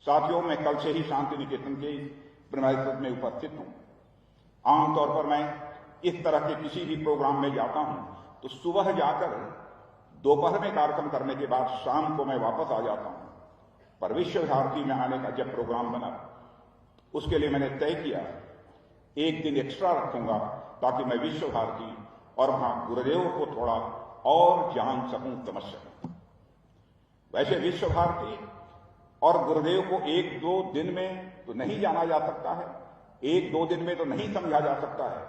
साथियों, मैं कल से ही शांति निकेतन के प्रीमाइसेस में उपस्थित हूं। आमतौर पर मैं इस तरह के किसी भी प्रोग्राम में जाता हूं तो सुबह जाकर दोपहर में कार्यक्रम करने के बाद शाम को मैं वापस आ जाता हूं। पर विश्व भारती में आने का जब प्रोग्राम बना उसके लिए मैंने तय किया एक दिन एक्स्ट्रा रखूंगा ताकि मैं विश्व भारती और वहां गुरुदेव को थोड़ा और जान सकूं, समझ सकूं। वैसे विश्व भारती और गुरुदेव को एक दो दिन में तो नहीं जाना जा सकता है, एक दो दिन में तो नहीं समझा जा सकता है।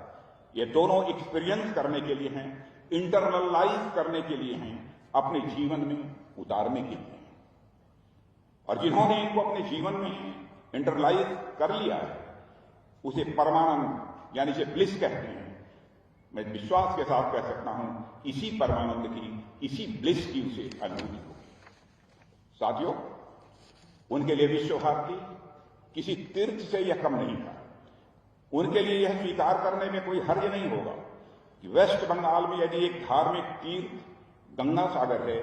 ये दोनों एक्सपीरियंस करने के लिए हैं, इंटरनलाइज करने के लिए हैं, अपने जीवन में उतारने के लिए। और जिन्होंने इनको अपने जीवन में इंटरलाइज कर लिया है उसे परमानंद यानी से ब्लिस कहते हैं। मैं विश्वास के साथ कह सकता हूं इसी परमानंद की, इसी ब्लिस की उसे अनुभूति होगी। साथियों, उनके लिए विश्व भारती किसी तीर्थ से यह कम नहीं था। उनके लिए यह स्वीकार करने में कोई हर्ज नहीं होगा कि वेस्ट बंगाल में यदि एक धार्मिक तीर्थ गंगा सागर है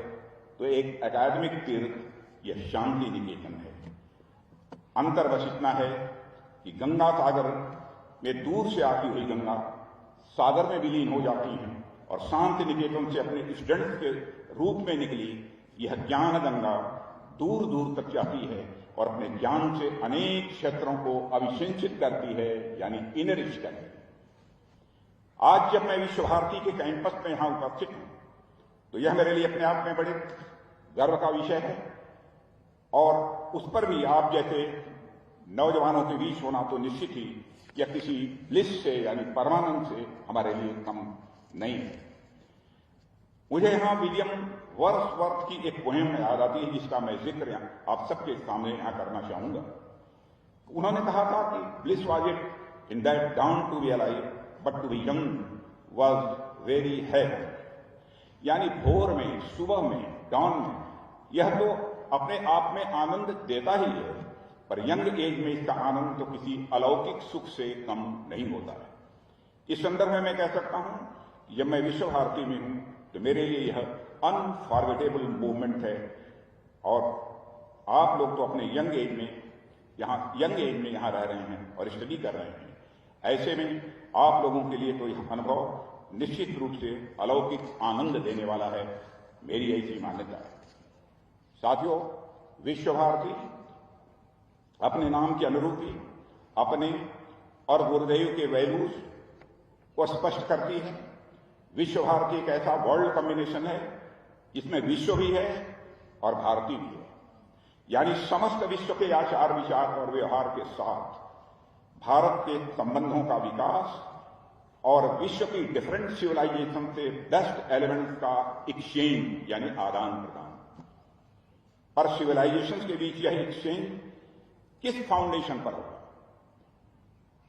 तो एक एकेडमिक तीर्थ यह शांति निकेतन है। अंतर बस इतना है कि गंगा सागर में दूर से आती हुई गंगा सागर में विलीन हो जाती है और शांति निकेतन से अपने स्टूडेंट्स के रूप में निकली यह ज्ञान गंगा दूर दूर तक जाती है और अपने ज्ञान से अनेक क्षेत्रों को अभिसिंचित करती है, यानी इनरिच करती है। आज जब मैं विश्व भारती के कैंपस में यहां उपस्थित हूं तो यह मेरे लिए अपने आप में बड़े गर्व का विषय है और उस पर भी आप जैसे नौजवानों के बीच होना तो निश्चित ही या किसी ब्लिस से यानी परमानंद से हमारे लिए कम नहीं है। मुझे यहां विलियम वर्ड्सवर्थ की एक पोएम याद आती है जिसका मैं जिक्र आप सबके सामने यहां करना चाहूंगा। उन्होंने कहा था कि bliss was it in that dawn to be alive but to be young was very happy. यानी भोर में, सुबह में, डाउन में यह तो अपने आप में आनंद देता ही है, पर यंग एज में इसका आनंद तो किसी अलौकिक सुख से कम नहीं होता है। इस संदर्भ में मैं कह सकता हूं जब मैं विश्व भारती में हूं तो मेरे लिए यह अनफॉरगेटेबल मूवमेंट है और आप लोग तो अपने यंग एज में यहां रह रहे हैं और स्टडी कर रहे हैं। ऐसे में आप लोगों के लिए तो यह अनुभव निश्चित रूप से अलौकिक आनंद देने वाला है, मेरी ऐसी मान्यता है। साथियों, विश्व भारती अपने नाम की अनुरूप ही अपने और गुरुदेव के वैल्यूज को स्पष्ट करती है। विश्व भारती एक ऐसा वर्ल्ड कॉम्बिनेशन है जिसमें विश्व भी है और भारती भी है, यानी समस्त विश्व के आचार विचार और व्यवहार के साथ भारत के संबंधों का विकास और विश्व की डिफरेंट सिविलाइजेशन से बेस्ट एलिमेंट्स का एक्सचेंज यानी आदान प्रदान। पर सिविलाइजेशन के बीच यह एक्सचेंज किस फाउंडेशन पर होगा,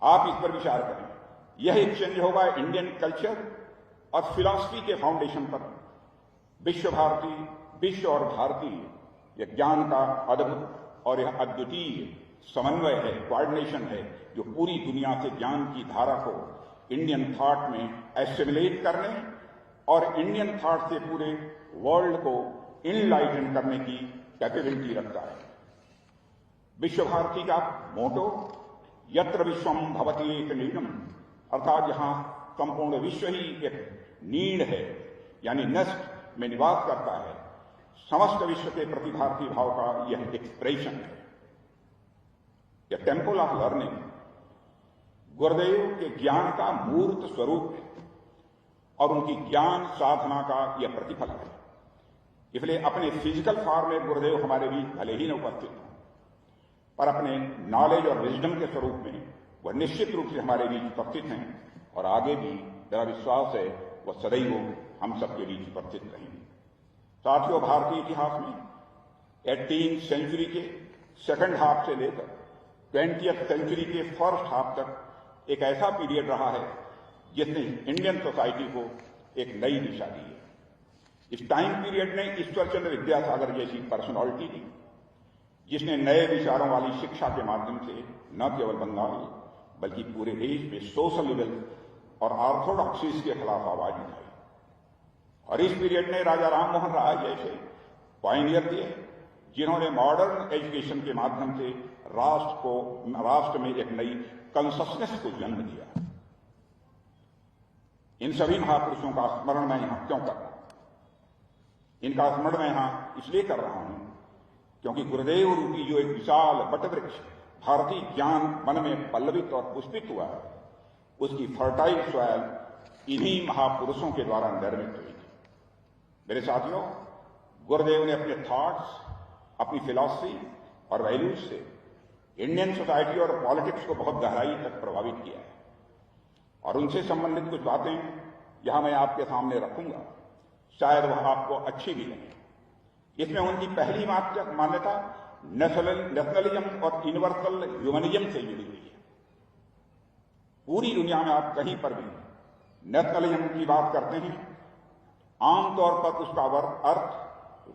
आप इस पर विचार करें। यह एक्सचेंज होगा इंडियन कल्चर और फिलॉसफी के फाउंडेशन पर। विश्व भारती, विश्व और भारतीय, यह ज्ञान का अद्भुत और यह अद्वितीय समन्वय है, कोऑर्डिनेशन है, जो पूरी दुनिया से ज्ञान की धारा को इंडियन थॉट में एसिमिलेट करने और इंडियन थॉट से पूरे वर्ल्ड को इनलाइटन करने की कैपेबिलिटी रखता है। विश्व भारती का मोटो यत्र विश्वम भवति एक नीडम, अर्थात जहां संपूर्ण विश्व ही एक नीड है यानी नेस्ट में निवास करता है, समस्त विश्व के प्रति भारतीय भाव का यह एक्सप्रेशन है। यह टेम्पल ऑफ लर्निंग गुरुदेव के ज्ञान का मूर्त स्वरूप है और उनकी ज्ञान साधना का यह प्रतिफल है। इसलिए अपने फिजिकल फॉर्म में गुरुदेव हमारे बीच भले ही न उपस्थित हों, पर अपने नॉलेज और विजडम के स्वरूप में वह निश्चित रूप से हमारे बीच उपस्थित हैं और आगे भी मेरा विश्वास है वह सदैव हम सबके बीच उपस्थित रहेंगे। साथियों, भारतीय इतिहास में 18वीं सेंचुरी के सेकंड हाफ से लेकर 20वीं सेंचुरी के फर्स्ट हाफ तक एक ऐसा पीरियड रहा है जिसने इंडियन सोसाइटी को एक नई दिशा दी है। इस टाइम पीरियड ने ईश्वरचंद्र विद्यासागर जैसी पर्सनालिटी दी जिसने नए विचारों वाली शिक्षा के माध्यम से न केवल बंगाल बल्कि पूरे देश में सोशल लिबरल और ऑर्थोडॉक्सीज के खिलाफ आवाज उठाई। और इस पीरियड ने राजा राम मोहन राय जैसे पायनियर दिए जिन्होंने मॉडर्न एजुकेशन के माध्यम से राष्ट्र में एक नई कंसस्नेस को जन्म दिया। इन सभी महापुरुषों का स्मरण मैं यहां क्यों कर रहा हूं? इनका स्मरण मैं यहां इसलिए कर रहा हूं क्योंकि गुरुदेव रूपी जो एक विशाल वटवृक्ष भारतीय ज्ञान मन में पल्लवित और पुष्पित हुआ है, उसकी फर्टाइल सॉइल इन्हीं महापुरुषों के द्वारा निर्मित हुई थी। मेरे साथियों, गुरुदेव ने अपने थॉट्स, अपनी फिलॉसफी और वैल्यूज से इंडियन सोसाइटी और पॉलिटिक्स को बहुत गहराई तक प्रभावित किया है और उनसे संबंधित कुछ बातें यहां मैं आपके सामने रखूंगा, शायद वह आपको अच्छी भी लगे। इसमें उनकी पहली मान्यता नेशनलिज्म और यूनिवर्सल ह्यूमनिज्म से जुड़ी हुई है। पूरी दुनिया में आप कहीं पर भी नेशनलिज्म की बात करते हैं, आमतौर पर उसका अर्थ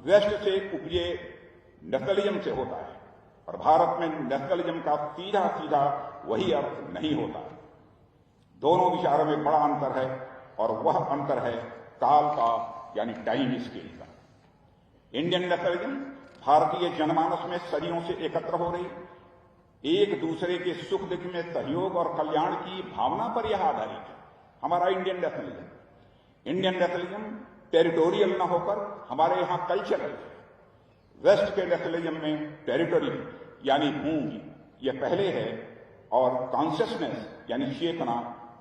वेस्ट से उपजे नेशनलिज्म से होता है और भारत में नेशनलिज्म का सीधा सीधा वही अर्थ नहीं होता। दोनों विचारों में बड़ा अंतर है और वह अंतर है काल का, यानी टाइम स्केल का। इंडियन नेशनलिज्म भारतीय जनमानस में सदियों से एकत्र हो रही एक दूसरे के सुख दुख में सहयोग और कल्याण की भावना पर यह आधारित है। हमारा इंडियन नेशनलिज्म टेरिटोरियल न होकर हमारे यहां कल्चरल है। वेस्ट के नेशनलिज्म में टेरिटोरी यानी भूमि यह पहले है और कॉन्शियसनेस यानी चेतना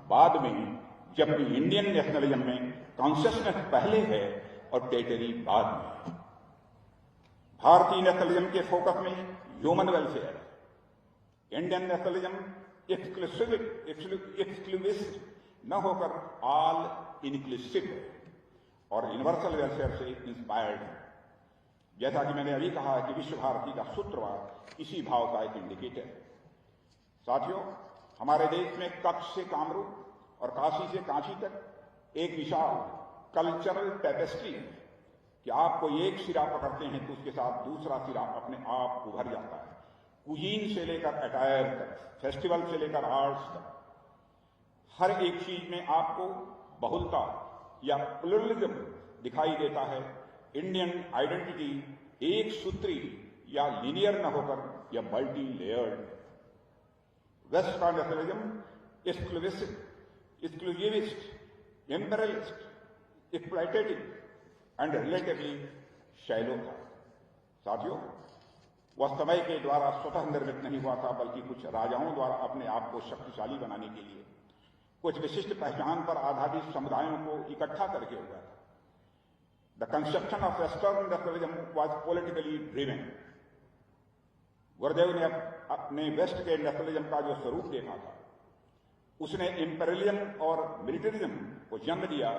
बाद में, जबकि इंडियन नेशनलिज्म में कॉन्शियसनेस पहले है और टेरिटरी बाद में। भारतीय नेशनलिज्म के फोकस में ह्यूमन वेलफेयर है। इंडियन नेशनलिज्म एक्सक्लूसिव न होकर ऑल इंक्लूसिव है और यूनिवर्सल वेलफेयर से इंस्पायर्ड है। जैसा कि मैंने अभी कहा कि विश्व भारती का सूत्रवाद इसी भाव का एक इंडिकेटर है। साथियों, हमारे देश में कच्छ से कामरूप और काशी से कांची तक एक विशाल कल्चरल टेपेस्ट्री है कि आप कोई एक सिरा पकड़ते हैं तो उसके साथ दूसरा सिरा अपने आप उभर जाता है। कुजीन से लेकर अटायर तक, फेस्टिवल से लेकर आर्ट्स तक, हर एक चीज में आपको बहुलता या प्लुरलिज्म दिखाई देता है। इंडियन आइडेंटिटी एक सूत्री या लीनियर न होकर या मल्टी लेयर्ड। वेस्ट का nationalism exclusivist, imperialist, exploitative and relatively shallow था। साथियों, वह समय के द्वारा स्वतः निर्मित नहीं हुआ था, बल्कि कुछ राजाओं द्वारा अपने आप को शक्तिशाली बनाने के लिए कुछ विशिष्ट पहचान पर आधारित समुदायों को इकट्ठा करके हुआ था। The construction of western nationalism was politically driven. गुरुदेव ने अपने वेस्ट के नेशनलिज्म का जो स्वरूप देखा था, उसने इंपीरियलिज्म और मिलिटरिज्म को जन्म दिया,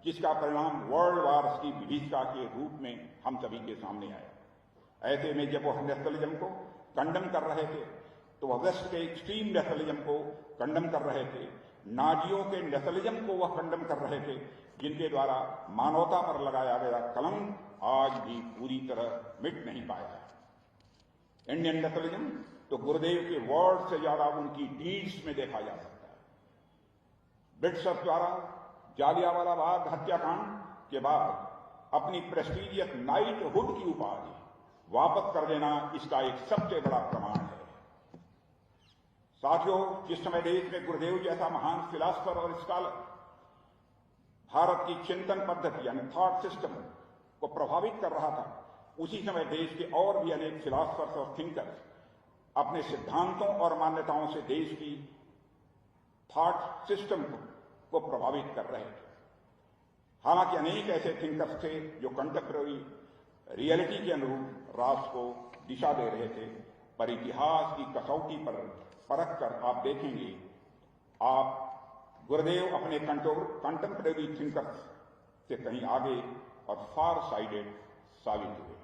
जिसका परिणाम वर्ल्ड वार्स की विभीषिका के रूप में हम सभी के सामने आया। ऐसे में जब वह नेशनलिज्म को कंडम कर रहे थे तो वह वेस्ट के एक्सट्रीम नेशनलिज्म को कंडम कर रहे थे। नाजियों के नेशनलिज्म को वह कंडम कर रहे थे, जिनके द्वारा मानवता पर लगाया गया कलंक आज भी पूरी तरह मिट नहीं पाया है। इंडियन नेशनलिज्म तो गुरुदेव के वर्ड से ज्यादा उनकी डीड्स में देखा जा सकता है। ब्रिटिशर्स द्वारा जालियांवाला बाग हत्याकांड के बाद अपनी प्रेस्टीजियस नाइटहुड की उपाधि वापस कर देना इसका एक सबसे बड़ा प्रमाण है। साथियों, जिस समय देश में गुरुदेव जैसा महान फिलासफर और स्कॉलर भारत की चिंतन पद्धति यानी थॉट सिस्टम को प्रभावित कर रहा था, उसी समय देश के और भी अनेक फिलासफर्स और थिंकर्स अपने सिद्धांतों और मान्यताओं से देश की थॉट सिस्टम को प्रभावित कर रहे थे। हालांकि अनेक ऐसे थिंकर्स थे जो कंटेम्पररी रियलिटी के अनुरूप राष्ट्र को दिशा दे रहे थे, पर इतिहास की कसौटी पर परख कर आप देखेंगे, आप गुरुदेव अपने कंटेम्पररी थिंकर्स से कहीं आगे और फार साइडेड साबित हुए।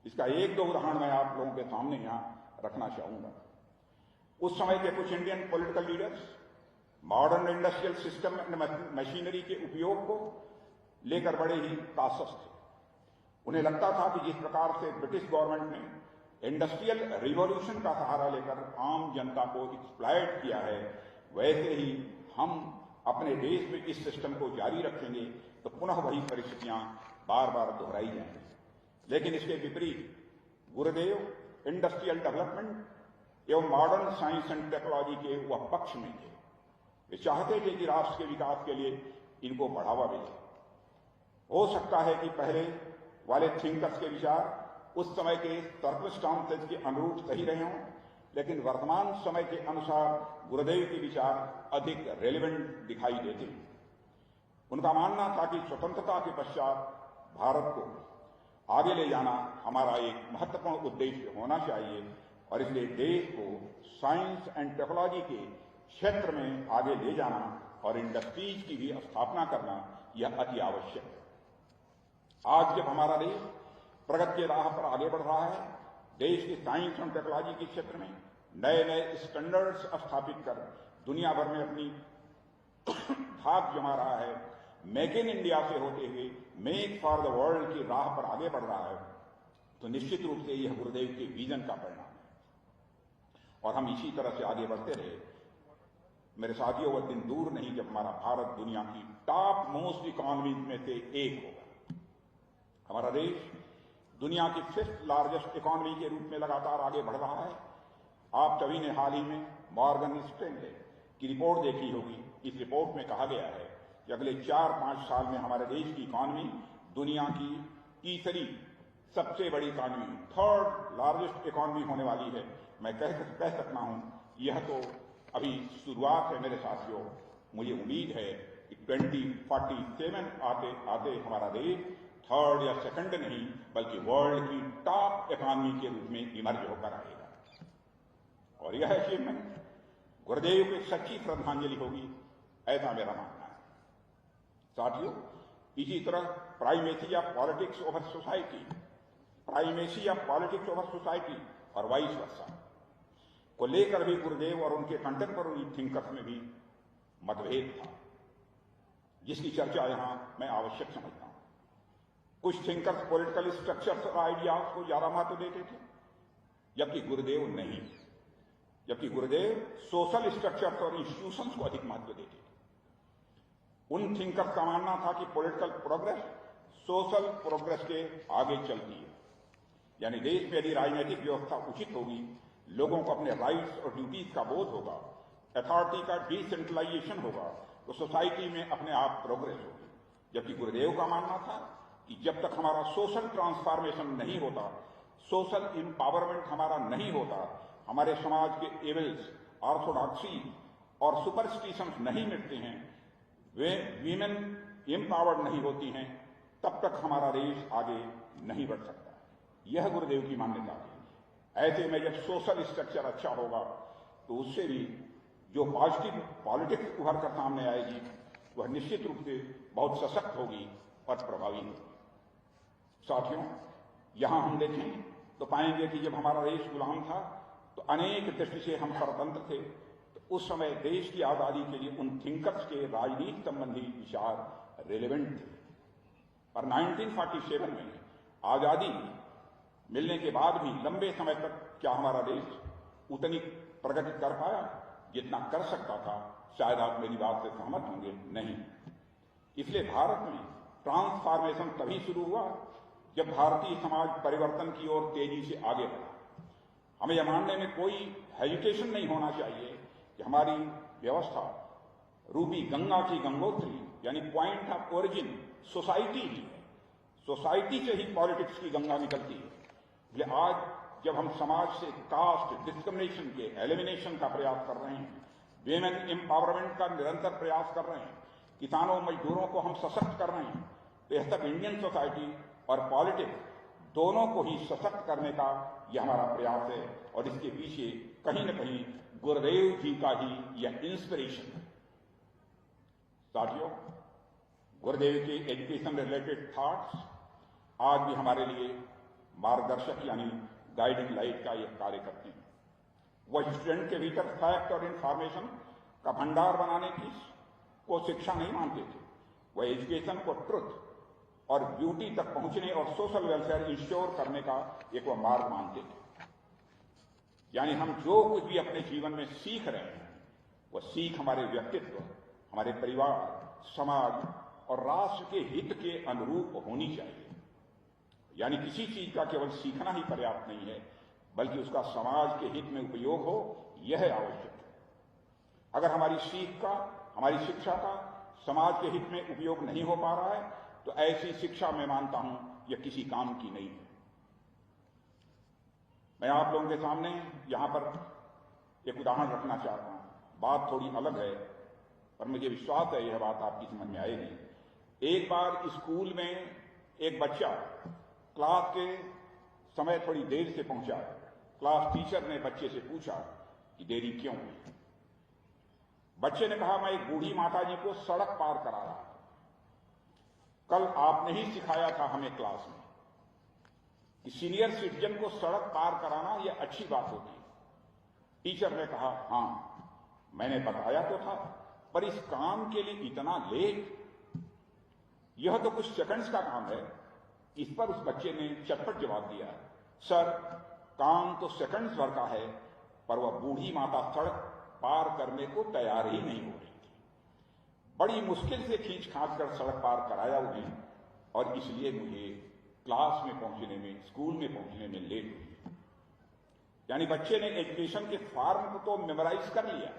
इसका एक दो उदाहरण मैं आप लोगों के सामने यहां रखना चाहूंगा। उस समय के कुछ Indian political leaders modern industrial system and machinery के उपयोग को लेकर बड़े ही कासस थे। उन्हें लगता था कि जिस प्रकार से ब्रिटिश गवर्नमेंट ने इंडस्ट्रियल रिवॉल्यूशन का सहारा लेकर आम जनता को एक्सप्लॉइट किया है, वैसे ही हम अपने देश में इस सिस्टम को जारी रखेंगे तो पुनः वही परिस्थितियां बार बार दोहराई जाएंगी। लेकिन इसके विपरीत गुरुदेव इंडस्ट्रियल डेवलपमेंट एवं मॉडर्न साइंस एंड टेक्नोलॉजी के वह पक्ष में थे। वे चाहते थे कि राष्ट्र के विकास के लिए इनको बढ़ावा मिले। हो सकता है कि पहले वाले थिंकर्स के विचार उस समय के सर्कमस्टांसेस के अनुरूप सही रहे हों, लेकिन वर्तमान समय के अनुसार गुरुदेव के विचार अधिक रेलेवेंट दिखाई देते हैं। उनका मानना था कि स्वतंत्रता के पश्चात भारत को आगे ले जाना हमारा एक महत्वपूर्ण उद्देश्य होना चाहिए और इसलिए देश को साइंस एंड टेक्नोलॉजी के क्षेत्र में आगे ले जाना और इंडस्ट्रीज की भी स्थापना करना यह अति आवश्यक है। आज जब हमारा देश प्रगति के राह पर आगे बढ़ रहा है, देश की साइंस और टेक्नोलॉजी के क्षेत्र में नए नए स्टैंडर्ड्स स्थापित कर दुनिया भर में अपनी धाक जमा रहा है, मेक इन इंडिया से होते हुए मेक फॉर द वर्ल्ड की राह पर आगे बढ़ रहा है, तो निश्चित रूप से यह गुरुदेव के विजन का परिणाम है और हम इसी तरह से आगे बढ़ते रहे। मेरे साथियों, वह दिन दूर नहीं जब हमारा भारत दुनिया की टॉप मोस्ट इकोनॉमी में से एक होगा। हमारा देश दुनिया की 5th लार्जेस्ट इकोनॉमी के रूप में लगातार आगे बढ़ रहा है। आप सभी ने हाल ही में मॉर्गन स्टैनले की रिपोर्ट देखी होगी। इस रिपोर्ट में कहा गया है कि अगले 4-5 साल में हमारे देश की इकोनॉमी दुनिया की तीसरी सबसे बड़ी इकोनॉमी, 3rd लार्जेस्ट इकोनॉमी होने वाली है। मैं कह सकता हूं यह तो अभी शुरुआत है मेरे साथियों। मुझे उम्मीद है कि 2047 आते आते हमारा देश 3rd या 2nd नहीं बल्कि वर्ल्ड की टॉप इकोनॉमी के रूप में इमर्ज होकर आएगा और यह अचीवमेंट गुरुदेव को सच्ची श्रद्धांजलि होगी, ऐसा मेरा मानना है। साथियों, इसी तरह primacy of politics over society, primacy of politics over society और वाइस वर्सा को लेकर भी गुरुदेव और उनके कंटेम्पररी थिंकर्स में भी मतभेद था, जिसकी चर्चा यहां मैं आवश्यक समझता हूं। कुछ थिंकर्स पॉलिटिकल स्ट्रक्चर्स और आइडियाज को ज्यादा महत्व देते थे, जबकि गुरुदेव नहीं, जबकि गुरुदेव सोशल स्ट्रक्चर्स और इंस्टीट्यूशंस को अधिक महत्व देते थे। उन थिंकर्स का मानना था कि पॉलिटिकल प्रोग्रेस सोशल प्रोग्रेस के आगे चलती है, यानी देश में यदि राजनीतिक व्यवस्था उचित होगी, लोगों को अपने राइट्स और ड्यूटीज का बोध होगा, अथॉरिटी का डिसेंट्रलाइजेशन होगा, तो सोसाइटी में अपने आप प्रोग्रेस होगी। जबकि गुरुदेव का मानना था कि जब तक हमारा सोशल ट्रांसफॉर्मेशन नहीं होता, सोशल एम्पावरमेंट हमारा नहीं होता, हमारे समाज के एवल्स, ऑर्थोडॉक्सी और सुपरस्टिशंस नहीं मिटते हैं, वे वीमेन एम्पावर्ड नहीं होती हैं, तब तक हमारा देश आगे नहीं बढ़ सकता। यह गुरुदेव की मान्यता थी। ऐसे में जब सोशल स्ट्रक्चर अच्छा होगा तो उससे भी जो पॉजिटिव पॉलिटिक्स उभर कर सामने आएगी वह निश्चित रूप से बहुत सशक्त होगी और प्रभावी होगी। साथियों, यहां हम देखें तो पाएंगे कि जब हमारा देश गुलाम था तो अनेक दृष्टि से हम स्वतंत्र थे, तो उस समय देश की आजादी के लिए उन थिंकर्स के राजनीति संबंधी विचार रेलेवेंट थे। और 1947 में आजादी मिलने के बाद भी लंबे समय तक क्या हमारा देश उतनी प्रगति कर पाया जितना कर सकता था? शायद आप मेरी बात से सहमत होंगे, नहीं। इसलिए भारत में ट्रांसफॉर्मेशन तभी शुरू हुआ जब भारतीय समाज परिवर्तन की ओर तेजी से आगे बढ़ा। हमें यह मानने में कोई हेजिटेशन नहीं होना चाहिए कि हमारी व्यवस्था रूपी गंगा की गंगोत्री यानी पॉइंट ऑफ ओरिजिन सोसाइटी ही है। सोसाइटी से ही पॉलिटिक्स की गंगा निकलती है। इसलिए आज जब हम समाज से कास्ट डिस्क्रिमिनेशन के एलिमिनेशन का प्रयास कर रहे हैं, विमेन एम्पावरमेंट का निरंतर प्रयास कर रहे हैं, किसानों मजदूरों को हम सशक्त कर रहे हैं, तो यह सब इंडियन सोसाइटी और पॉलिटिक्स दोनों को ही सशक्त करने का यह हमारा प्रयास है और इसके पीछे कहीं न कहीं गुरुदेव जी का ही यह इंस्पिरेशन है। साथियों, गुरुदेव के एजुकेशन रिलेटेड थॉट्स आज भी हमारे लिए मार्गदर्शक यानी गाइडिंग लाइट का यह कार्य करते हैं। वह स्टूडेंट के भीतर फैक्ट और इंफॉर्मेशन का भंडार बनाने की को शिक्षा नहीं मानते थे। वह एजुकेशन को ट्रुथ और ब्यूटी तक पहुंचने और सोशल वेलफेयर इंश्योर करने का एक वह मार्ग मानते थे। यानी हम जो कुछ भी अपने जीवन में सीख रहे हैं वह सीख हमारे व्यक्तित्व, हमारे परिवार, समाज और राष्ट्र के हित के अनुरूप होनी चाहिए। यानी किसी चीज का केवल सीखना ही पर्याप्त नहीं है, बल्कि उसका समाज के हित में उपयोग हो, यह आवश्यक है। अगर हमारी सीख का, हमारी शिक्षा का समाज के हित में उपयोग नहीं हो पा रहा है, तो ऐसी शिक्षा मैं मानता हूं यह किसी काम की नहीं है। मैं आप लोगों के सामने यहां पर एक उदाहरण रखना चाहता हूं। बात थोड़ी अलग है, पर मुझे विश्वास है यह बात आपकी समझ में आएगी। एक बार स्कूल में एक बच्चा क्लास के समय थोड़ी देर से पहुंचा। क्लास टीचर ने बच्चे से पूछा कि देरी क्यों हुई। बच्चे ने कहा, मैं एक बूढ़ी माता जी को सड़क पार करा रहा था। कल आपने ही सिखाया था हमें क्लास में कि सीनियर सिटीजन को सड़क पार कराना यह अच्छी बात होती है। टीचर ने कहा, हां मैंने बताया तो था, पर इस काम के लिए इतना लेट? यह तो कुछ सेकंड्स का काम है। इस पर उस बच्चे ने चटपट जवाब दिया, सर काम तो सेकंड्स भर का है, पर वह बूढ़ी माता सड़क पार करने को तैयार ही नहीं हो रही थी। बड़ी मुश्किल से खींच खांच कर सड़क पार कराया उन्हें, और इसलिए मुझे क्लास में पहुंचने में, स्कूल में पहुंचने में लेट हुई। यानी बच्चे ने एजुकेशन के फॉर्म को तो मेमोराइज कर लिया,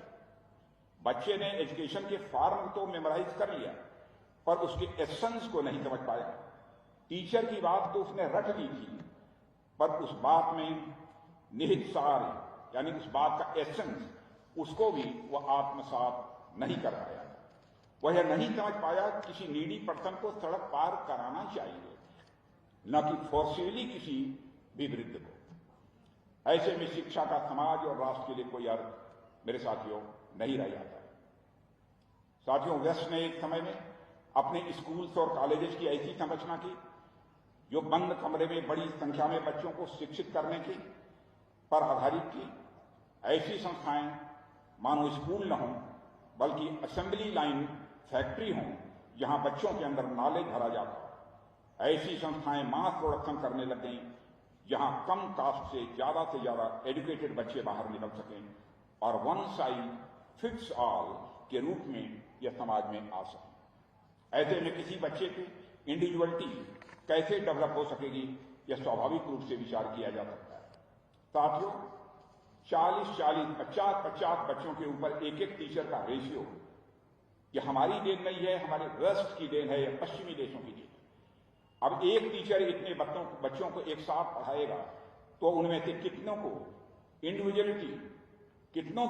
बच्चे ने एजुकेशन के फॉर्म तो मेमोराइज कर लिया, पर उसके एसेंस को नहीं समझ पाया। टीचर की बात तो उसने रट ली थी, पर उस बात में निहित सार, यानी उस बात का एसेंस, उसको भी वह आत्मसात नहीं कर पाया। वह यह नहीं समझ पाया किसी नीडी पर्सन को सड़क पार कराना चाहिए, न कि फोर्सफुली किसी भी वृद्ध को। ऐसे में शिक्षा का समाज और राष्ट्र के लिए कोई अर्थ मेरे साथियों नहीं रह जाता। साथियों, वेस्ट ने एक समय में अपने स्कूल्स और कॉलेजेस की ऐसी संरचना की जो बंद कमरे में बड़ी संख्या में बच्चों को शिक्षित करने की पर आधारित थी। ऐसी संस्थाएं मानो स्कूल न हों, बल्कि असेंबली लाइन फैक्ट्री हों, जहां बच्चों के अंदर नॉलेज भरा जाता। ऐसी संस्थाएं मास प्रोडक्शन करने लग गई, जहां कम कास्ट से ज्यादा एजुकेटेड बच्चे बाहर निकल सकें और वन साइज फिट्स ऑल के रूप में यह समाज में आ सके। ऐसे में किसी बच्चे की इंडिविजुअलिटी कैसे डेवलप हो सकेगी, यह स्वाभाविक रूप से विचार किया जा सकता है। साथियों, 40-40, 50-50 बच्चों के ऊपर एक एक टीचर का रेशियो, यह हमारी देन नहीं है, हमारे वेस्ट की देन है, यह पश्चिमी देशों की देन है। अब एक टीचर इतने बच्चों को एक साथ पढ़ाएगा तो उनमें से कितनों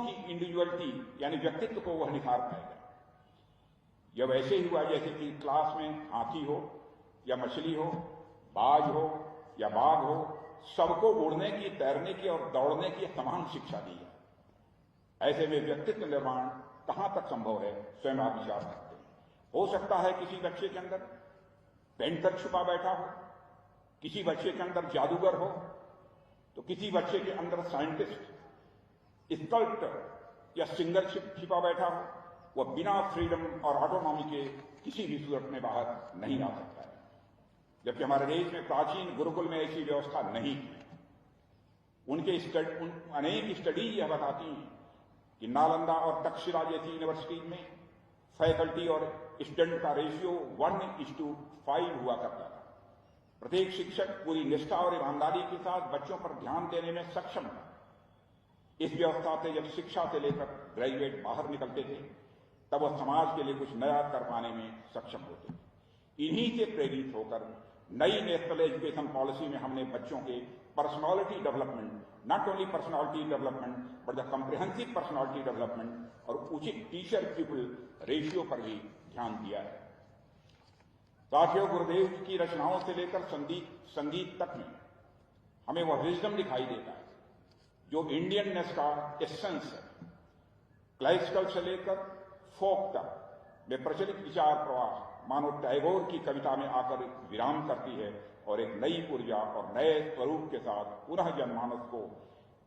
की इंडिविजुअलिटी यानी व्यक्तित्व को वह निखार पाएगा। यह वैसे ही हुआ जैसे कि क्लास में हाथी हो या मछली हो, बाज हो या बाघ हो, सबको उड़ने की, तैरने की और दौड़ने की समान शिक्षा दी है। ऐसे में व्यक्तित्व निर्माण कहां तक संभव है, स्वयं आप विचार करते हैं। हो सकता है किसी बच्चे के अंदर पेंटर छुपा बैठा हो, किसी बच्चे के अंदर जादूगर हो, तो किसी बच्चे के अंदर साइंटिस्ट, स्कल्प्टर या सिंगर छिपा बैठा हो। वह बिना फ्रीडम और ऑटोनॉमी के किसी भी सूरत में बाहर नहीं आ सकता है। जबकि हमारे देश में प्राचीन गुरुकुल में ऐसी व्यवस्था नहीं थी। अनेक स्टडीज यह बताती हैं कि नालंदा और तक्षशिला जैसी यूनिवर्सिटीज में फैकल्टी और स्टूडेंट का रेशियो 1:5 हुआ करता था। प्रत्येक शिक्षक पूरी निष्ठा और ईमानदारी के साथ बच्चों पर ध्यान देने में सक्षम था। इस व्यवस्था से जब शिक्षा से लेकर ग्रेजुएट बाहर निकलते थे, तब वह समाज के लिए कुछ नया कर पाने में सक्षम होते थे। इन्हीं से प्रेरित होकर नई नेशनल एजुकेशन पॉलिसी में हमने बच्चों के personality development, not only personality development but the comprehensive personality development और उचित टीचर पीपल रेशियो पर भी ध्यान दिया है। साथियों, गुरुदेव की रचनाओं से लेकर संगीत तक में हमें वह विजडम दिखाई देता है जो इंडियननेस का एसेंस है। क्लासिकल से लेकर फोक तक में प्रचलित विचार प्रवाह मानो टैगोर की कविता में आकर विराम करती है और एक नई ऊर्जा और नए स्वरूप के साथ पुनः जनमानस को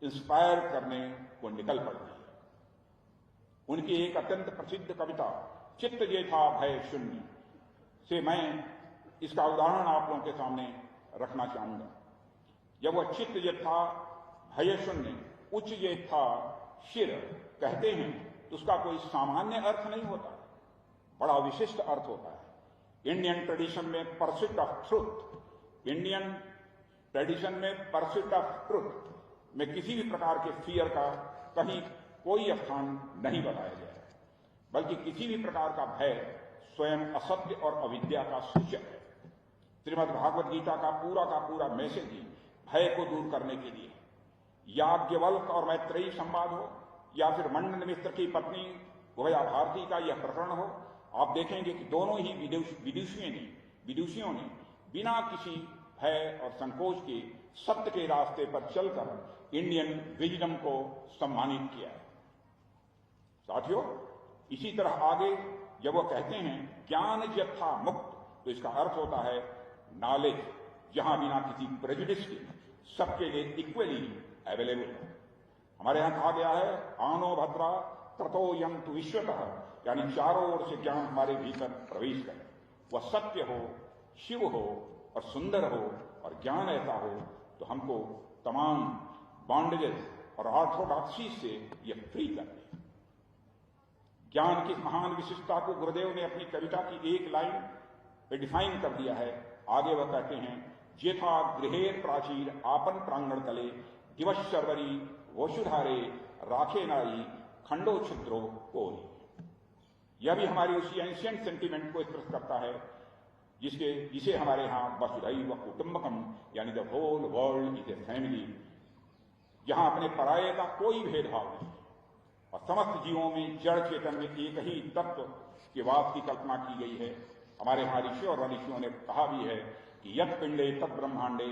इंस्पायर करने को निकल पड़ती है। उनकी एक अत्यंत प्रसिद्ध कविता चित्त जे था भय शून्य से मैं इसका उदाहरण आप लोगों के सामने रखना चाहूंगा। जब वह चित्त जे था भय शून्य, उच्च जे था शिर कहते हैं तो उसका कोई सामान्य अर्थ नहीं होता, बड़ा विशिष्ट अर्थ होता है। इंडियन ट्रेडिशन में pursuit of truth, Indian tradition में परस्यूट ऑफ ट्रुथ में किसी भी प्रकार के फियर का कहीं कोई स्थान नहीं बताया गया है, बल्कि किसी भी प्रकार का भय स्वयं असत्य और अविद्या का सूचक है। श्रीमद् भागवत गीता का पूरा मैसेज ही भय को दूर करने के लिए, याज्ञवल्क और मैत्रेयी संवाद हो या फिर मंडन मिश्र की पत्नी उभया भारती का यह प्रकरण हो, आप देखेंगे कि दोनों ही विदुषियों ने बिना किसी भय और संकोच के सत्य के रास्ते पर चलकर इंडियन विजडम को सम्मानित किया है। साथियों, इसी तरह आगे जब वो कहते हैं ज्ञान यथा मुक्त, तो इसका अर्थ होता है नॉलेज जहां बिना किसी प्रेजुडिस के सबके लिए इक्वली अवेलेबल है। हमारे यहां कहा गया है आनो भद्रा त्रतो यंतु विश्वतः, यानी चारों ओर से ज्ञान हमारे भीतर प्रवेश करे, वह सत्य हो, शिव हो और सुंदर हो, और ज्ञान ऐसा हो तो हमको तमाम बॉन्डेजेस और ऑर्थोडॉक्सी से यह फ्री कर दे। ज्ञान की महान विशिष्टता को गुरुदेव ने अपनी कविता की एक लाइन पे डिफाइन कर दिया है। आगे वह कहते हैं जेठा गृहेर प्राचीर आपन प्रांगण तले दिवस शर्वरी वसुधारे राखे नारी खंडो क्षुद्रो कोरी। यह भी हमारी उसी एंशियंट सेंटिमेंट को एक्सप्रेस करता है जिसे हमारे यहां वसुधैव कुटुंबकम यानी the whole world is a family, जहां अपने पराये का कोई भेदभाव नहीं और समस्त जीवों में जड़ चेतन में एक ही तत्व के वास की कल्पना की गई है। हमारे यहां ऋषि और ऋषियों ने कहा भी है कि यत पिंडे तत् ब्रह्मांडे,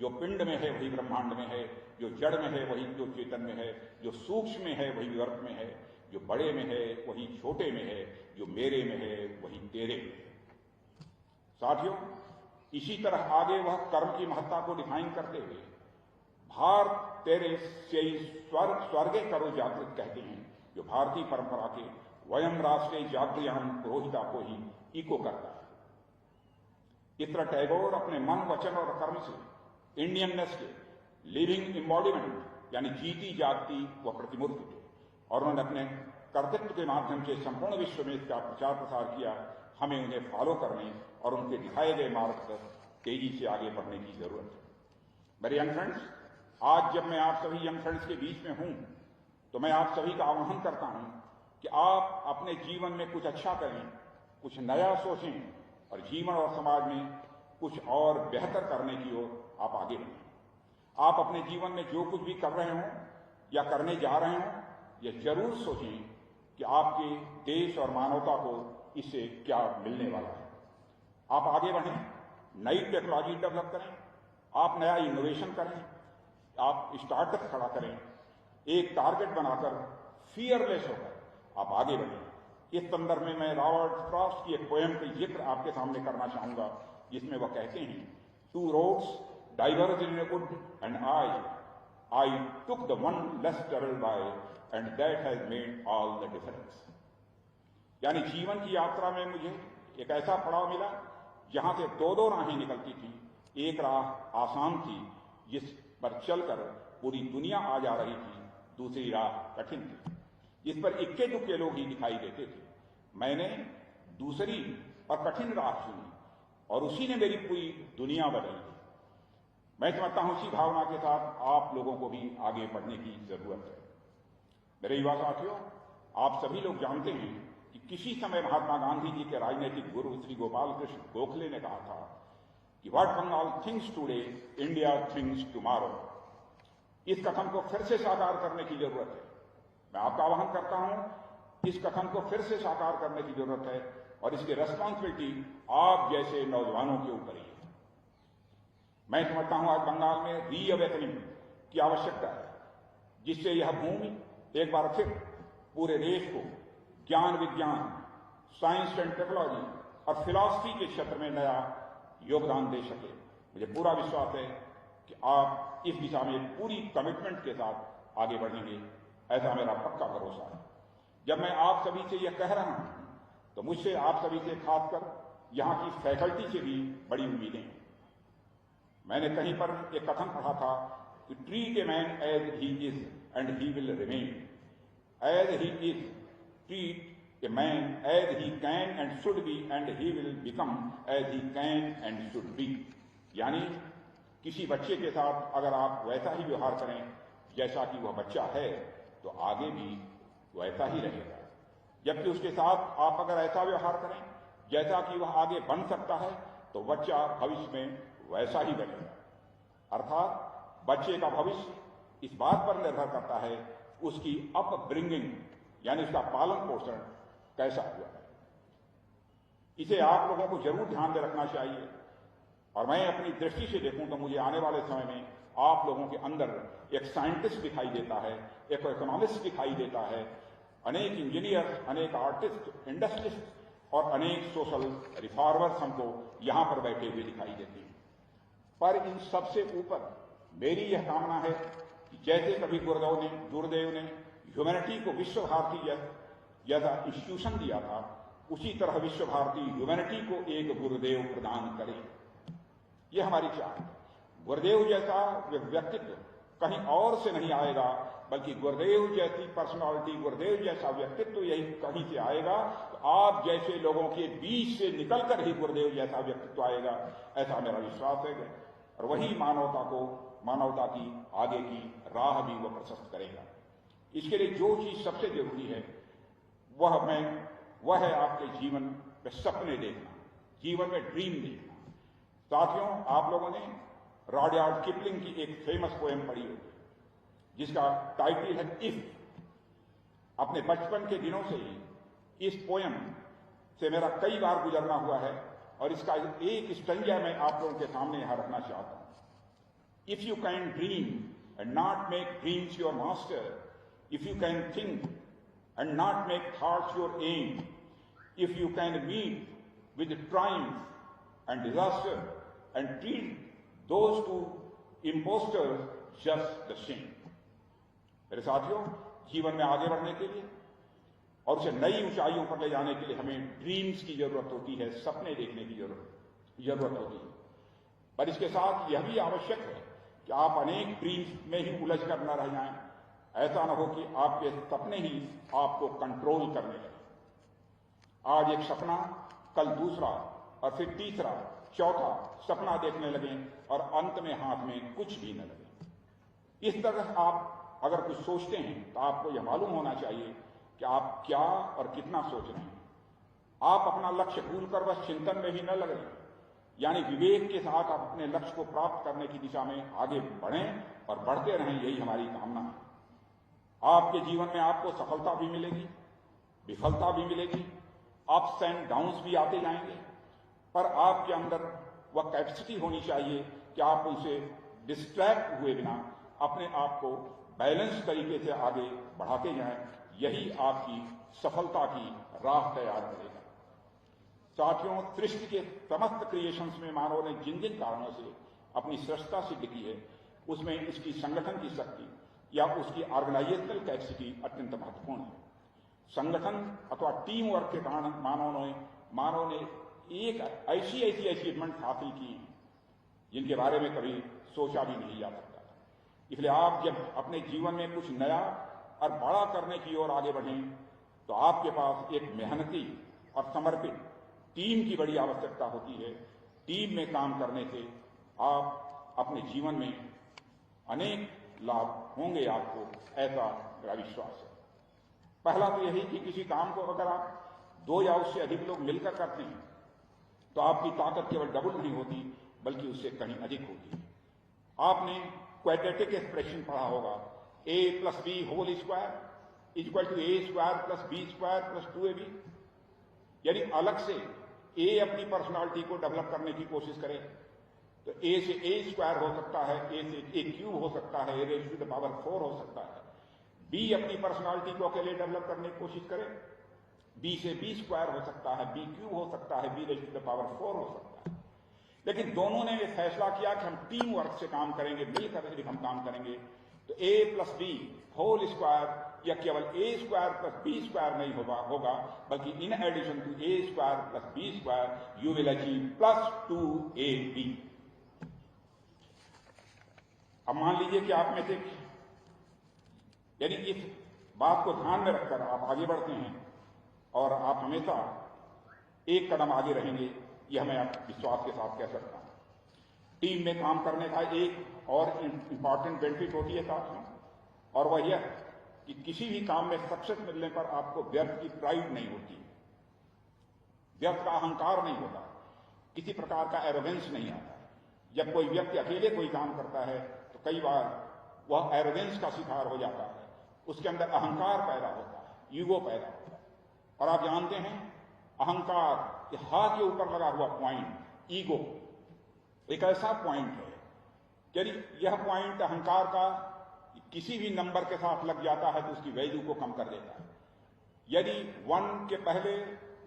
जो पिंड में है वही ब्रह्मांड में है, जो जड़ में है वही जो चेतन में है, जो सूक्ष्म में है वही विवर्त में है, जो बड़े में है वही छोटे में है, जो मेरे में है वही तेरे में है। साथियों, इसी तरह आगे वह कर्म की महत्ता को डिफाइन करते हुए भार तेरे से स्वर्गे करो जागृत कहते हैं, जो भारतीय परंपरा के वयम राष्ट्रे जागृयाम पुरोहिता को ही इको करता है। इस तरह टैगोर अपने मन, वचन और कर्म से इंडियननेस के लिविंग इम्बॉडीमेंट यानी जीती जागती वह प्रतिमूर्ति थे, और उन्होंने अपने कर्तृत्व के माध्यम से संपूर्ण विश्व में इसका प्रचार प्रसार किया। हमें उन्हें फॉलो करने और उनके दिखाए गए मार्ग पर तेजी से आगे बढ़ने की जरूरत है। मेरे यंग फ्रेंड्स, आज जब मैं आप सभी यंग फ्रेंड्स के बीच में हूं तो मैं आप सभी का आह्वान करता हूं कि आप अपने जीवन में कुछ अच्छा करें, कुछ नया सोचें और जीवन और समाज में कुछ और बेहतर करने की ओर आप आगे बढ़ें। आप अपने जीवन में जो कुछ भी कर रहे हों या करने जा रहे हों, यह जरूर सोचें कि आपके देश और मानवता को इससे क्या मिलने वाला है। आप आगे बढ़ें, नई टेक्नोलॉजी डेवलप करें, आप नया इनोवेशन करें, आप स्टार्टअप खड़ा करें, एक टारगेट बनाकर फियरलेस होकर आप आगे बढ़ें। इस संदर्भ में मैं रॉबर्ट फ्रॉस्ट की एक पोएम का जिक्र आपके सामने करना चाहूंगा, जिसमें वह कहते हैं two roads diverge in a wood and I took the one less travelled by and that has made all the difference. यानी जीवन की यात्रा में मुझे एक ऐसा पड़ाव मिला जहां से दो राहें निकलती थी। एक राह आसान थी जिस पर चलकर पूरी दुनिया आ जा रही थी, दूसरी राह कठिन थी जिस पर इक्के दुक्के लोग ही दिखाई देते थे। मैंने दूसरी और कठिन राह चुनी और उसी ने मेरी पूरी दुनिया बदल दी। मैं समझता हूं इसी भावना के साथ आप लोगों को भी आगे बढ़ने की जरूरत है। मेरे युवा साथियों, आप सभी लोग जानते हैं कि किसी समय महात्मा गांधी जी के राजनीतिक गुरु श्री गोपाल कृष्ण गोखले ने कहा था कि what Bengal thinks today India thinks tomorrow. इस कथन को फिर से साकार करने की जरूरत है। मैं आपका आह्वान करता हूं, इस कथन को फिर से साकार करने की जरूरत है और इसकी रेस्पॉन्सिबिलिटी आप जैसे नौजवानों के ऊपर ही है। मैं समझता हूं आज बंगाल में रीअवेकनिंग की आवश्यकता है, जिससे यह भूमि एक बार फिर पूरे देश को ज्ञान विज्ञान, साइंस एंड टेक्नोलॉजी और फिलॉसफी के क्षेत्र में नया योगदान दे सके। मुझे पूरा विश्वास है कि आप इस दिशा में पूरी कमिटमेंट के साथ आगे बढ़ेंगे, ऐसा मेरा पक्का भरोसा है। जब मैं आप सभी से यह कह रहा हूं तो मुझसे आप सभी से खासकर यहां की फैकल्टी से भी बड़ी उम्मीदें हैं। मैंने कहीं पर एक कथन पढ़ा था कि treat a man as he is and he will remain, as he is treat a man as he can and should be and he will become as he can and should be. यानी किसी बच्चे के साथ अगर आप वैसा ही व्यवहार करें जैसा कि वह बच्चा है, तो आगे भी वैसा ही रहेगा। जबकि उसके साथ आप अगर ऐसा व्यवहार करें जैसा कि वह आगे बन सकता है, तो बच्चा भविष्य में वैसा ही बनेगा। अर्थात बच्चे का भविष्य इस बात पर निर्भर करता है उसकी अपब्रिंगिंग, यानी उसका पालन पोषण कैसा हुआ है। इसे आप लोगों को जरूर ध्यान में रखना चाहिए। और मैं अपनी दृष्टि से देखूं तो मुझे आने वाले समय में आप लोगों के अंदर एक साइंटिस्ट दिखाई देता है, एक इकोनॉमिस्ट दिखाई देता है, अनेक इंजीनियर, अनेक आर्टिस्ट, इंडस्ट्रिस्ट और अनेक सोशल रिफॉर्मर्स हमको यहां पर बैठे हुए दिखाई देते हैं। पर इन सबसे ऊपर मेरी यह कामना है कि जैसे कभी गुरुदेव ने ह्यूमैनिटी को विश्व भारती जैसा इंस्टीट्यूशन दिया था, उसी तरह विश्व भारती ह्यूमैनिटी को एक गुरुदेव प्रदान करे। यह हमारी चाह है। गुरुदेव जैसा व्यक्तित्व कहीं और से नहीं आएगा, बल्कि गुरुदेव जैसी पर्सनालिटी, गुरुदेव जैसा व्यक्तित्व यही कहीं से आएगा। तो आप जैसे लोगों के बीच से निकलकर ही गुरुदेव जैसा व्यक्तित्व आएगा, ऐसा मेरा विश्वास है। और वही मानवता की आगे की राह भी वह प्रशस्त करेगा। इसके लिए जो चीज सबसे जरूरी है वह है आपके जीवन में सपने देखना, जीवन में ड्रीम देखना। साथियों, आप लोगों ने रॉडयार्ड किपलिंग की एक फेमस पोएम पढ़ी होगी जिसका टाइटल है इफ। अपने बचपन के दिनों से ही इस पोएम से मेरा कई बार गुजरना हुआ है और इसका एक स्टंजा मैं आप लोगों के सामने यहां रखना चाहता हूं। If you can dream and not make dreams your master, if you can think and not make thoughts your aim, if you can meet with triumph and disaster and treat those two impostors just the same. मेरे साथियों, जीवन में आगे बढ़ने के लिए और उसे नई ऊंचाइयों पर ले जाने के लिए हमें ड्रीम्स की जरूरत होती है, सपने देखने की जरूरत होती है। पर इसके साथ यह भी आवश्यक है कि आप अनेक ड्रीम्स में ही उलझ कर न रह जाएं। ऐसा न हो कि आपके सपने ही आपको कंट्रोल करने लगे। आज एक सपना, कल दूसरा और फिर तीसरा, चौथा सपना देखने लगे और अंत में हाथ में कुछ भी न लगे। इस तरह आप अगर कुछ सोचते हैं तो आपको यह मालूम होना चाहिए कि आप क्या और कितना सोच रहे हैं। आप अपना लक्ष्य भूलकर बस चिंतन में ही न लगे, यानी विवेक के साथ आप अपने लक्ष्य को प्राप्त करने की दिशा में आगे बढ़ें और बढ़ते रहें, यही हमारी कामना है। आपके जीवन में आपको सफलता भी मिलेगी, विफलता भी मिलेगी, अप्स एंड डाउन्स भी आते जाएंगे, पर आपके अंदर वह कैपेसिटी होनी चाहिए कि आप उनसे डिस्ट्रैक्ट हुए बिना अपने आप को बैलेंस तरीके से आगे बढ़ाते जाएं। यही आपकी सफलता की राह तैयार करेगा। साथियों, सृष्टि के समस्त क्रिएशंस में मानव ने जिन जिन कारणों से अपनी सृष्टता सिद्ध की है, उसमें इसकी संगठन की शक्ति या उसकी ऑर्गेनाइजेशनल कैपेसिटी अत्यंत महत्वपूर्ण है। संगठन अथवा टीम वर्क के कारण मानव ने एक ऐसी अचीवमेंट हासिल की जिनके बारे में कभी सोचा भी नहीं जा सकता। इसलिए आप जब अपने जीवन में कुछ नया और बड़ा करने की ओर आगे बढ़ें तो आपके पास एक मेहनती और समर्पित टीम की बड़ी आवश्यकता होती है। टीम में काम करने से आप अपने जीवन में अनेक लाभ होंगे आपको, ऐसा मेरा विश्वास है। पहला तो यही कि किसी काम को अगर आप 2 या उससे अधिक लोग मिलकर करते हैं तो आपकी ताकत केवल डबल नहीं होती बल्कि उससे कहीं अधिक होती है। आपने क्वाड्रेटिक एक्सप्रेशन पढ़ा होगा, a + b whole square = a² + b² + 2ab। यानी अलग से a अपनी पर्सनालिटी को डेवलप करने की कोशिश करे तो a से a² हो सकता है, a से a³ हो सकता है, a⁴ हो सकता है। b अपनी पर्सनालिटी को अकेले डेवलप करने की कोशिश करे, b से b² हो सकता है, b³ हो सकता है, b⁴ हो सकता है। लेकिन दोनों ने यह फैसला किया कि हम टीम वर्क से काम करेंगे, मिलकर यदि हम काम करेंगे तो a + b होल स्क्वायर या केवल a² + b² नहीं होगा बल्कि in addition to a² + b² you will achieve +2ab। अब मान लीजिए कि आप में से यानी इस बात को ध्यान में रखकर आप आगे बढ़ते हैं और आप हमेशा एक कदम आगे रहेंगे, यह मैं आप विश्वास के साथ कह सकता हूं। टीम में काम करने का एक और इंपॉर्टेंट बेनिफिट होती है साथियों, और वह यह कि किसी भी काम में सक्सेस मिलने पर आपको व्यर्थ की प्राइड नहीं होती, व्यर्थ का अहंकार नहीं होता, किसी प्रकार का एरोगेंस नहीं आता। जब कोई व्यक्ति अकेले कोई काम करता है तो कई बार वह एरोगेंस का शिकार हो जाता है, उसके अंदर अहंकार पैदा होता है, ईगो पैदा होता है। और आप जानते हैं अहंकार के हाथ के ऊपर लगा हुआ पॉइंट ईगो एक ऐसा पॉइंट है, यदि यह पॉइंट अहंकार का किसी भी नंबर के साथ लग जाता है तो उसकी वैल्यू को कम कर देता है। यदि 1 के पहले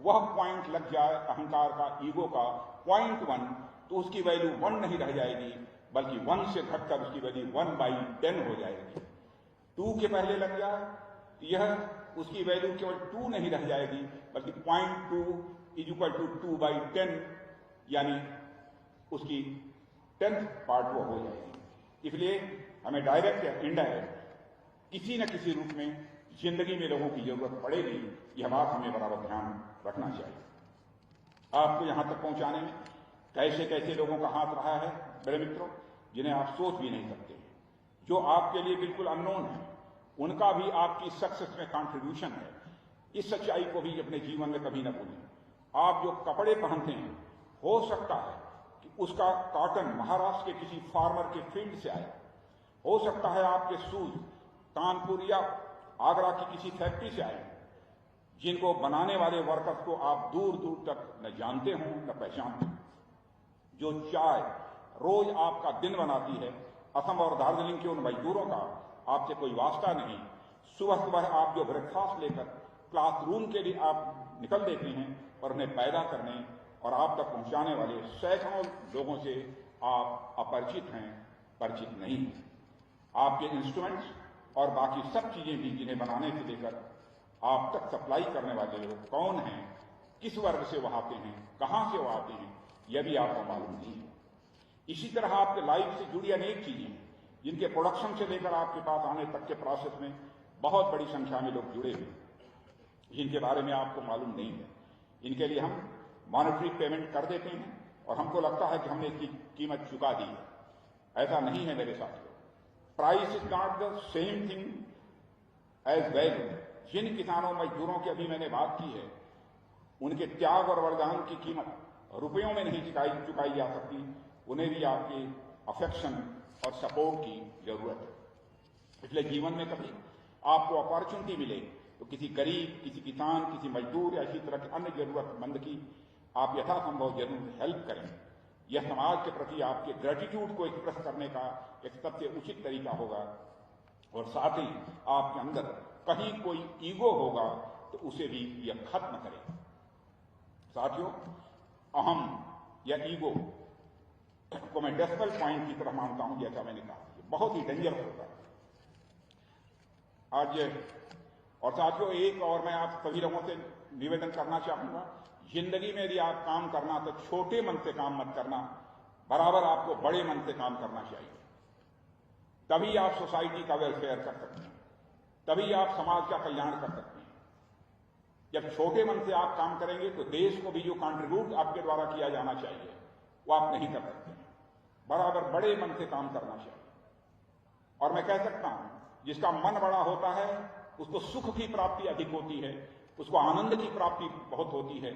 वह पॉइंट लग जाए अहंकार का, ईगो का 0.1, तो उसकी वैल्यू 1 नहीं रह जाएगी, बल्कि 1 से घटकर उसकी वैल्यू 1/10 हो जाएगी। 2 के पहले लग जाए तो यह उसकी वैल्यू केवल 2 नहीं रह जाएगी, बल्कि 0.2 = 2/10, यानी उसकी 10th पार्ट वो हो जाएगी। इसलिए हमें डायरेक्ट या इनडायरेक्ट किसी न किसी रूप में जिंदगी में लोगों की जरूरत पड़ेगी, यह बात हमें बराबर ध्यान रखना चाहिए। आपको यहां तक पहुंचाने में कैसे कैसे लोगों का हाथ रहा है मेरे मित्रों, जिन्हें आप सोच भी नहीं सकते, जो आपके लिए बिल्कुल अननोन है, उनका भी आपकी सक्सेस में कंट्रीब्यूशन है। इस सच्चाई को भी अपने जीवन में कभी न भूलें। आप जो कपड़े पहनते हैं, हो सकता है कि उसका कॉटन महाराष्ट्र के किसी फार्मर के फील्ड से आया, हो सकता है आपके शूज कानपुर या आगरा की किसी फैक्ट्री से आए, जिनको बनाने वाले वर्कर्स को आप दूर दूर तक न जानते हों न पहचानते हों। जो चाय रोज आपका दिन बनाती है, असम और दार्जिलिंग के उन मजदूरों का आपसे कोई वास्ता नहीं। सुबह सुबह आप जो ब्रेकफास्ट लेकर क्लासरूम के लिए आप निकल देते हैं और उन्हें पैदा करने और आप तक पहुंचाने वाले सैकड़ों लोगों से आप अपरिचित हैं, परिचित नहीं हैं। आपके इंस्ट्रूमेंट्स और बाकी सब चीजें भी जिन्हें बनाने से लेकर आप तक सप्लाई करने वाले लोग कौन हैं, किस वर्ग से वह आते हैं, कहां से वह आते हैं, यह भी आपको मालूम नहीं है। इसी तरह आपके लाइफ से जुड़ी अनेक चीजें हैं, जिनके प्रोडक्शन से लेकर आपके पास आने तक के प्रोसेस में बहुत बड़ी संख्या में लोग जुड़े हैं, जिनके बारे में आपको मालूम नहीं है। इनके लिए हम मॉनेटरी पेमेंट कर देते हैं और हमको लगता है कि हमने इसकी कीमत चुका दी है। ऐसा नहीं है मेरे साथियों। Price is not the same thing as value. जिन किसानों मजदूरों की अभी मैंने बात की है, उनके त्याग और वरदान की कीमत रुपयों में नहीं चुकाई जा सकती। उन्हें भी आपकी अफेक्शन और सपोर्ट की जरूरत है। इसलिए जीवन में कभी आपको अपॉर्चुनिटी मिले तो किसी गरीब, किसी किसान, किसी मजदूर या इसी तरह के अन्य जरूरतमंद की आप यथासंभव जरूर हेल्प करें। यह समाज के प्रति आपके ग्रेटिट्यूड को एक्सप्रेस करने का एक सबसे उचित तरीका होगा। और साथ ही आपके अंदर कहीं कोई ईगो होगा तो उसे भी यह खत्म करें। साथियों, अहम या ईगो को मैं डेसिमल पॉइंट की तरह मानता हूं, जैसा मैंने कहा, बहुत ही डेंजरस होता है आज। और साथियों, एक और मैं आप सभी लोगों से निवेदन करना चाहूंगा, जिंदगी में यदि आप काम करना तो छोटे मन से काम मत करना, बराबर आपको बड़े मन से काम करना चाहिए। तभी आप सोसाइटी का वेलफेयर कर सकते हैं, तभी आप समाज का कल्याण कर सकते हैं। जब छोटे मन से आप काम करेंगे तो देश को भी जो कंट्रीब्यूट आपके द्वारा किया जाना चाहिए वो आप नहीं कर सकते हैं। बराबर बड़े मन से काम करना चाहिए। और मैं कह सकता हूं, जिसका मन बड़ा होता है उसको सुख की प्राप्ति अधिक होती है, उसको आनंद की प्राप्ति बहुत होती है।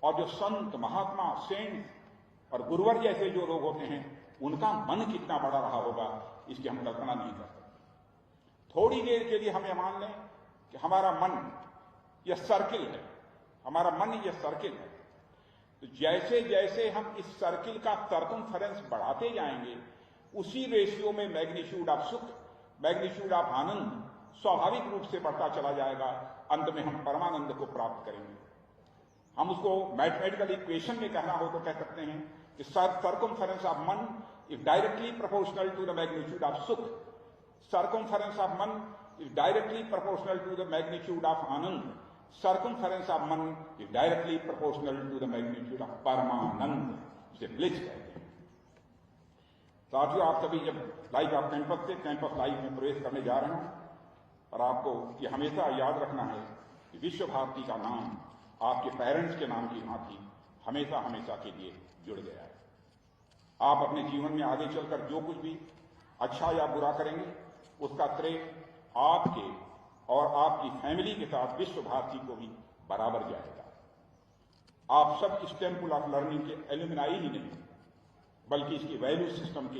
और जो संत, महात्मा, सेंट और गुरुवर जैसे जो लोग होते हैं, उनका मन कितना बड़ा रहा होगा, इसकी हम कल्पना नहीं कर सकते। थोड़ी देर के लिए हम ये मान लें कि हमारा मन यह सर्किल है, हमारा मन यह सर्किल है, तो जैसे जैसे हम इस सर्किल का सर्कमफेरेंस बढ़ाते जाएंगे, उसी रेशियो में मैग्नीट्यूड ऑफ सुख, मैग्नीट्यूड ऑफ आनंद स्वाभाविक रूप से बढ़ता चला जाएगा। अंत में हम परमानंद को प्राप्त करेंगे। हम उसको मैथमेटिकल इक्वेशन में कहना हो तो कह सकते हैं कि सर्कमफेरेंस ऑफ मन is directly proportional to the magnitude of सुख, सर्कमफेरेंस ऑफ मन is directly proportional to the magnitude of आनंद, सर्कमफेरेंस ऑफ मन is directly proportional to the magnitude of परमानंद, जिसे ब्लिस कहते हैं। साथियों, आप सभी जब लाइफ ऑफ कैंपस से कैंपस लाइफ में प्रवेश करने जा रहे हैं, और आपको ये हमेशा याद रखना है कि विश्व भारती का नाम आपके पेरेंट्स के नाम की भांति हमेशा हमेशा के लिए जुड़ गया है। आप अपने जीवन में आगे चलकर जो कुछ भी अच्छा या बुरा करेंगे उसका श्रेय आपके और आपकी फैमिली के साथ विश्व भारती को भी बराबर जाएगा। आप सब इस टेम्पल ऑफ लर्निंग के एल्यूमिनाई ही नहीं बल्कि इसकी वैल्यू सिस्टम के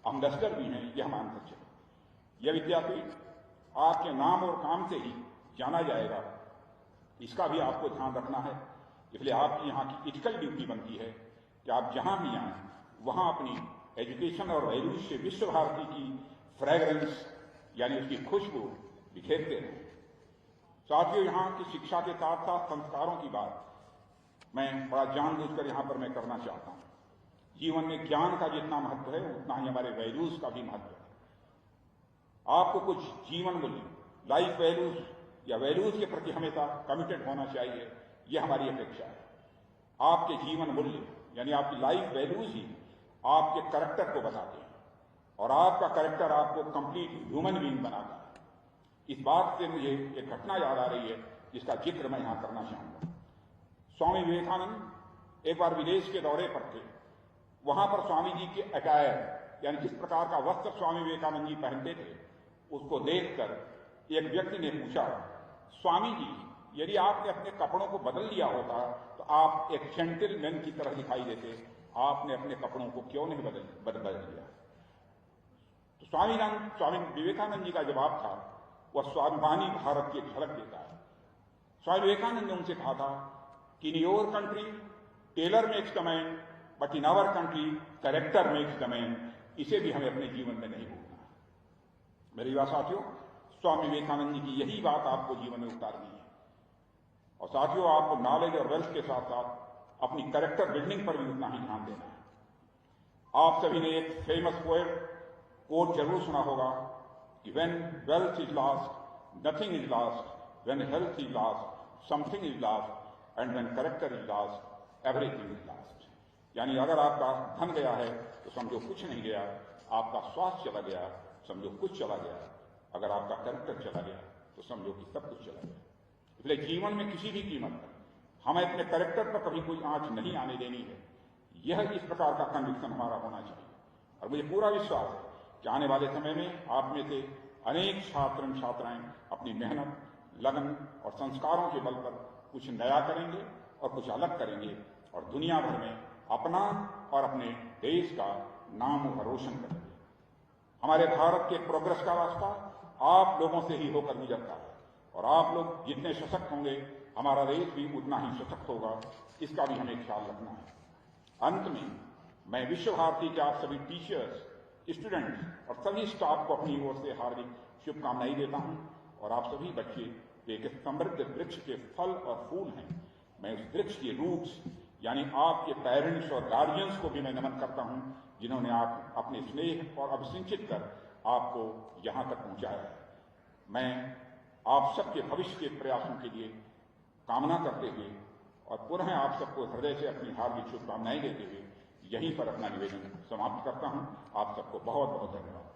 एम्बेसडर भी हैं, यह मानकर चले। यह विद्यापीठ आपके नाम और काम से ही जाना जाएगा, इसका भी आपको ध्यान रखना है। इसलिए आपकी यहाँ की इथिकल ड्यूटी बनती है कि आप जहां भी आए वहां अपनी एजुकेशन और वैल्यूज से विश्व भारती की फ्रेगरेंस यानी उसकी खुशबू बिखेरते रहें। साथियों, यहाँ की शिक्षा के साथ साथ संस्कारों की बात मैं बड़ा जानबूझकर यहाँ पर मैं करना चाहता हूँ। जीवन में ज्ञान का जितना महत्व है उतना ही हमारे वैल्यूज का भी महत्व है। आपको कुछ जीवन मूल्य, लाइफ वैल्यूज या वैल्यूज के प्रति हमेशा कमिटेड होना चाहिए, यह हमारी अपेक्षा है। आपके जीवन मूल्य यानी आपकी लाइफ वैल्यूज ही आपके कैरेक्टर को बताते हैं और आपका कैरेक्टर आपको कंप्लीट ह्यूमन बीइंग बनाता है। इस बात से मुझे एक घटना याद आ रही है जिसका जिक्र मैं यहां करना चाहूंगा। स्वामी विवेकानंद एक बार विदेश के दौरे पर थे। वहां पर स्वामी जी के अटायर यानी जिस प्रकार का वस्त्र स्वामी विवेकानंद जी पहनते थे उसको देखकर एक व्यक्ति ने पूछा, स्वामी जी, यदि आपने अपने कपड़ों को बदल लिया होता तो आप एक जेंटलमैन की तरह दिखाई देते, आपने अपने कपड़ों को क्यों नहीं बदल लिया? तो स्वामी विवेकानंद जी का जवाब था, वह स्वाभिमानी भारत की झलक देता है। स्वामी विवेकानंद ने उनसे कहा था कि in your country tailor makes the man but in our country character makes the man. इसे भी हमें अपने जीवन में नहीं भूलना है। मेरे युवा साथियों, स्वामी विवेकानंद जी की यही बात आपको जीवन में उतारनी है। और साथियों, आपको नॉलेज और वेल्थ के साथ साथ अपनी कैरेक्टर बिल्डिंग पर भी उतना ही ध्यान देना है। आप सभी ने एक फेमस कोट जरूर सुना होगा कि when wealth is lost nothing is lost, when health is lost something is lost and when character is lost everything is lost. यानी अगर आपका धन गया है तो समझो कुछ नहीं गया, आपका स्वास्थ्य चला गया समझो कुछ चला गया, अगर आपका कैरेक्टर चला गया तो समझो कि सब कुछ चला गया। इसलिए जीवन में किसी भी कीमत पर हमें अपने कैरेक्टर पर कभी कोई आंच नहीं आने देनी है। यह इस प्रकार का कन्विक्शन हमारा होना चाहिए। और मुझे पूरा विश्वास है कि आने वाले समय में आप में से अनेक छात्र छात्राएं अपनी मेहनत, लगन और संस्कारों के बल पर कुछ नया करेंगे और कुछ अलग करेंगे और दुनिया भर में अपना और अपने देश का नाम रोशन करेंगे। हमारे भारत के प्रोग्रेस का रास्ता आप लोगों से ही होकर गुजरता है और आप लोग जितने सशक्त होंगे हमारा देश भी उतना ही सशक्त होगा, इसका भी हमें ख्याल रखना है। अंत में मैं विश्व भारती के आप सभी टीचर्स, स्टूडेंट्स और सभी स्टाफ को अपनी ओर से हार्दिक शुभकामनाएं देता हूं। और आप सभी बच्चे एक समृद्ध वृक्ष के फल और फूल हैं। मैं उस वृक्ष के रूट्स यानी आपके पेरेंट्स और गार्जियंस को भी मैं नमन करता हूं जिन्होंने आप अपने स्नेह और अभिसिंचित कर आपको यहां तक पहुंचाया है। मैं आप सबके भविष्य के प्रयासों के लिए कामना करते हुए और पुनः आप सबको हृदय से अपनी हार्दिक शुभकामनाएं देते हुए यहीं पर अपना निवेदन समाप्त करता हूं। आप सबको बहुत बहुत धन्यवाद।